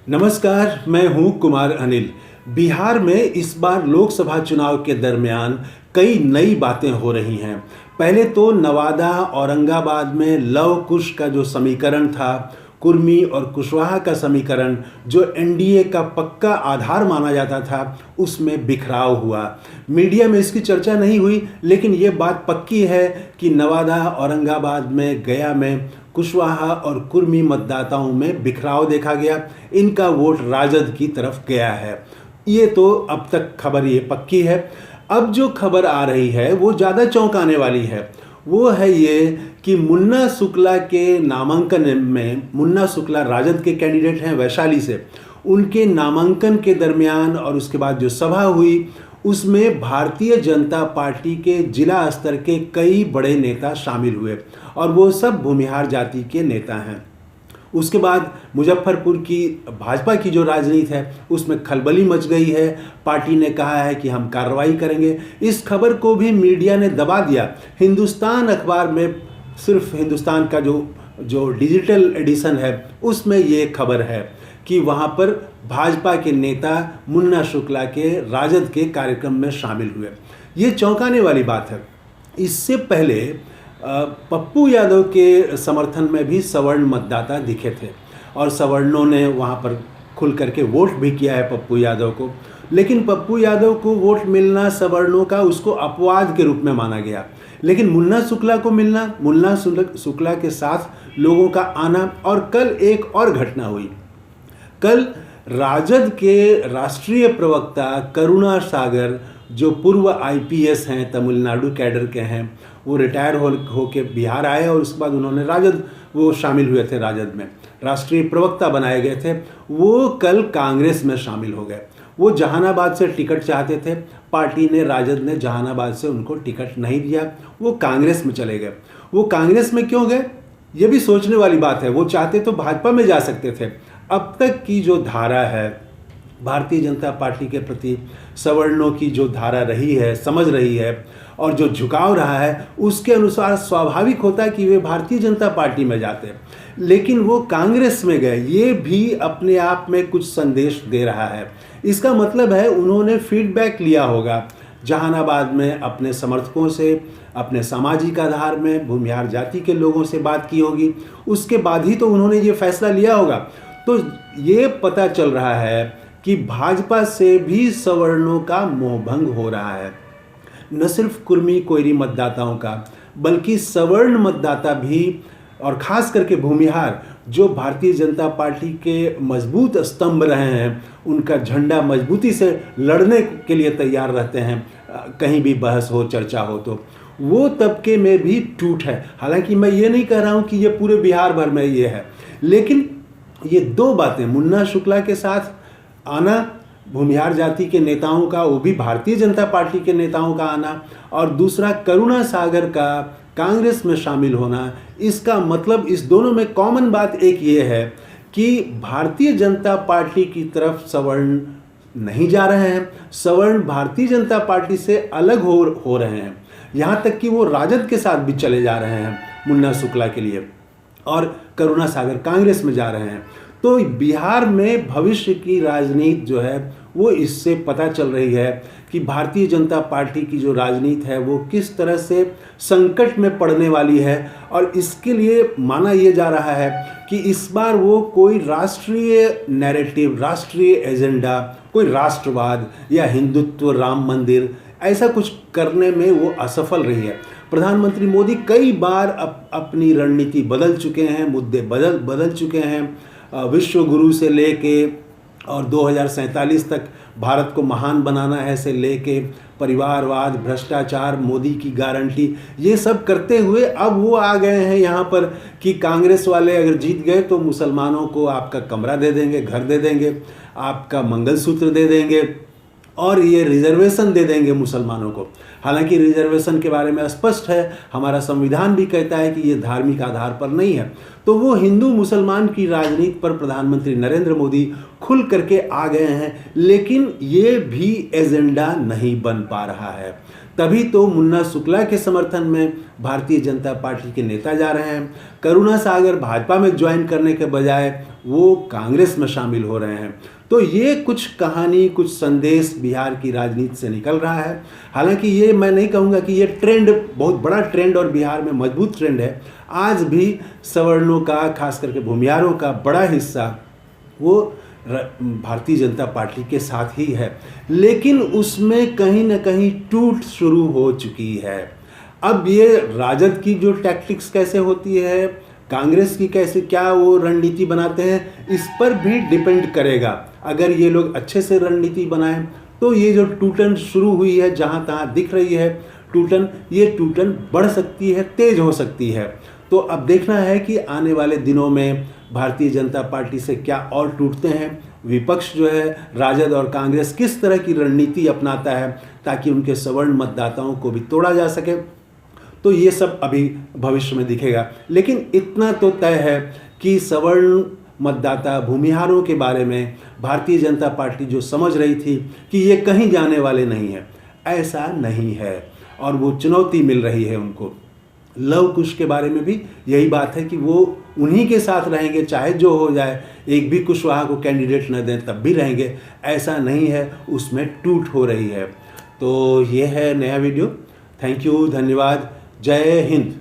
नमस्कार, मैं हूं कुमार अनिल। बिहार में इस बार लोकसभा चुनाव के दरमियान कई नई बातें हो रही हैं। पहले तो नवादा, औरंगाबाद में लव कुश का जो समीकरण था, कुर्मी और कुशवाहा का समीकरण, जो एनडीए का पक्का आधार माना जाता था, उसमें बिखराव हुआ। मीडिया में इसकी चर्चा नहीं हुई, लेकिन ये बात पक्की है कि नवादा, औरंगाबाद में, गया में कुशवाहा और कुर्मी मतदाताओं में बिखराव देखा गया। इनका वोट राजद की तरफ गया है। ये तो अब तक खबर ये पक्की है। अब जो खबर आ रही है वो ज़्यादा चौंकाने वाली है। वो है ये कि मुन्ना शुक्ला के नामांकन में, मुन्ना शुक्ला राजद के कैंडिडेट हैं वैशाली से, उनके नामांकन के दरमियान और उसके बाद जो सभा हुई उसमें भारतीय जनता पार्टी के जिला स्तर के कई बड़े नेता शामिल हुए और वो सब भूमिहार जाति के नेता हैं। उसके बाद मुजफ्फरपुर की भाजपा की जो राजनीति है उसमें खलबली मच गई है। पार्टी ने कहा है कि हम कार्रवाई करेंगे। इस खबर को भी मीडिया ने दबा दिया। हिंदुस्तान अखबार में, सिर्फ हिंदुस्तान का जो डिजिटल एडिशन है उसमें ये खबर है कि वहाँ पर भाजपा के नेता मुन्ना शुक्ला के राजद के कार्यक्रम में शामिल हुए। ये चौंकाने वाली बात है। इससे पहले पप्पू यादव के समर्थन में भी सवर्ण मतदाता दिखे थे और सवर्णों ने वहाँ पर खुल करके वोट भी किया है पप्पू यादव को। लेकिन पप्पू यादव को वोट मिलना सवर्णों का, उसको अपवाद के रूप में माना गया। लेकिन मुन्ना शुक्ला को मिलना, मुन्ना शुक्ला के साथ लोगों का आना, और कल एक और घटना हुई। कल राजद के राष्ट्रीय प्रवक्ता करुणा सागर, जो पूर्व आईपीएस हैं, तमिलनाडु कैडर के हैं, वो रिटायर होके बिहार आए और उसके बाद उन्होंने वो शामिल हुए थे राजद में, राष्ट्रीय प्रवक्ता बनाए गए थे। वो कल कांग्रेस में शामिल हो गए। वो जहानाबाद से टिकट चाहते थे, पार्टी ने, राजद ने जहानाबाद से उनको टिकट नहीं दिया, वो कांग्रेस में चले गए। वो कांग्रेस में क्यों गए, ये भी सोचने वाली बात है। वो चाहते तो भाजपा में जा सकते थे। अब तक की जो धारा है भारतीय जनता पार्टी के प्रति, सवर्णों की जो धारा रही है, समझ रही है और जो झुकाव रहा है, उसके अनुसार स्वाभाविक होता है कि वे भारतीय जनता पार्टी में जाते। लेकिन वो कांग्रेस में गए, ये भी अपने आप में कुछ संदेश दे रहा है। इसका मतलब है उन्होंने फीडबैक लिया होगा जहानाबाद में अपने समर्थकों से, अपने सामाजिक आधार में भूमिहार जाति के लोगों से बात की होगी, उसके बाद ही तो उन्होंने ये फैसला लिया होगा। तो ये पता चल रहा है कि भाजपा से भी सवर्णों का मोहभंग हो रहा है। न सिर्फ कुर्मी कोयरी मतदाताओं का, बल्कि सवर्ण मतदाता भी, और खास करके भूमिहार, जो भारतीय जनता पार्टी के मजबूत स्तंभ रहे हैं, उनका झंडा मजबूती से लड़ने के लिए तैयार रहते हैं, कहीं भी बहस हो, चर्चा हो, तो वो तबके में भी टूट है। हालांकि मैं ये नहीं कह रहा हूँ कि ये पूरे बिहार भर में ये है, लेकिन ये दो बातें, मुन्ना शुक्ला के साथ आना, भूमिहार जाति के नेताओं का, वो भी भारतीय जनता पार्टी के नेताओं का आना, और दूसरा करुणा सागर का कांग्रेस में शामिल होना, इसका मतलब इस दोनों में कॉमन बात एक ये है कि भारतीय जनता पार्टी की तरफ सवर्ण नहीं जा रहे हैं। सवर्ण भारतीय जनता पार्टी से अलग हो रहे हैं। यहाँ तक कि वो राजद के साथ भी चले जा रहे हैं मुन्ना शुक्ला के लिए, और करुणा सागर कांग्रेस में जा रहे हैं। तो बिहार में भविष्य की राजनीति जो है वो इससे पता चल रही है कि भारतीय जनता पार्टी की जो राजनीति है वो किस तरह से संकट में पड़ने वाली है। और इसके लिए माना यह जा रहा है कि इस बार वो कोई राष्ट्रीय नैरेटिव, राष्ट्रीय एजेंडा, कोई राष्ट्रवाद या हिंदुत्व, राम मंदिर, ऐसा कुछ करने में वो असफल रही है। प्रधानमंत्री मोदी कई बार अपनी रणनीति बदल चुके हैं, मुद्दे बदल चुके हैं। विश्व गुरु से लेके और 2047 तक भारत को महान बनाना है से लेके परिवारवाद, भ्रष्टाचार, मोदी की गारंटी, ये सब करते हुए अब वो आ गए हैं यहाँ पर कि कांग्रेस वाले अगर जीत गए तो मुसलमानों को आपका कमरा दे देंगे, घर दे देंगे, आपका मंगलसूत्र दे देंगे और ये रिजर्वेशन दे देंगे मुसलमानों को। हालांकि रिजर्वेशन के बारे में स्पष्ट है, हमारा संविधान भी कहता है कि ये धार्मिक आधार पर नहीं है। तो वो हिंदू मुसलमान की राजनीति पर प्रधानमंत्री नरेंद्र मोदी खुल करके आ गए हैं, लेकिन ये भी एजेंडा नहीं बन पा रहा है। तभी तो मुन्ना शुक्ला के समर्थन में भारतीय जनता पार्टी के नेता जा रहे हैं। करुणा सागर भाजपा में ज्वाइन करने के बजाय वो कांग्रेस में शामिल हो रहे हैं। तो ये कुछ कहानी, कुछ संदेश बिहार की राजनीति से निकल रहा है। हालांकि ये मैं नहीं कहूँगा कि ये ट्रेंड बहुत बड़ा ट्रेंड और बिहार में मजबूत ट्रेंड है। आज भी सवर्णों का, खास करके भूमिहारों का बड़ा हिस्सा वो भारतीय जनता पार्टी के साथ ही है, लेकिन उसमें कहीं ना कहीं टूट शुरू हो चुकी है। अब ये राजद की जो टैक्टिक्स कैसे होती है, कांग्रेस की कैसे, क्या वो रणनीति बनाते हैं, इस पर भी डिपेंड करेगा। अगर ये लोग अच्छे से रणनीति बनाएं तो ये जो टूटन शुरू हुई है, जहाँ तहाँ दिख रही है टूटन, ये टूटन बढ़ सकती है, तेज हो सकती है। तो अब देखना है कि आने वाले दिनों में भारतीय जनता पार्टी से क्या और टूटते हैं, विपक्ष जो है राजद और कांग्रेस किस तरह की रणनीति अपनाता है ताकि उनके सवर्ण मतदाताओं को भी तोड़ा जा सके। तो ये सब अभी भविष्य में दिखेगा, लेकिन इतना तो तय है कि सवर्ण मतदाता, भूमिहारों के बारे में भारतीय जनता पार्टी जो समझ रही थी कि ये कहीं जाने वाले नहीं है, ऐसा नहीं है और वो चुनौती मिल रही है उनको। लव कुश के बारे में भी यही बात है कि वो उन्हीं के साथ रहेंगे, चाहे जो हो जाए, एक भी कुशवाहा को कैंडिडेट न दें तब भी रहेंगे, ऐसा नहीं है, उसमें टूट हो रही है। तो ये है नया वीडियो। थैंक यू, धन्यवाद, जय हिंद।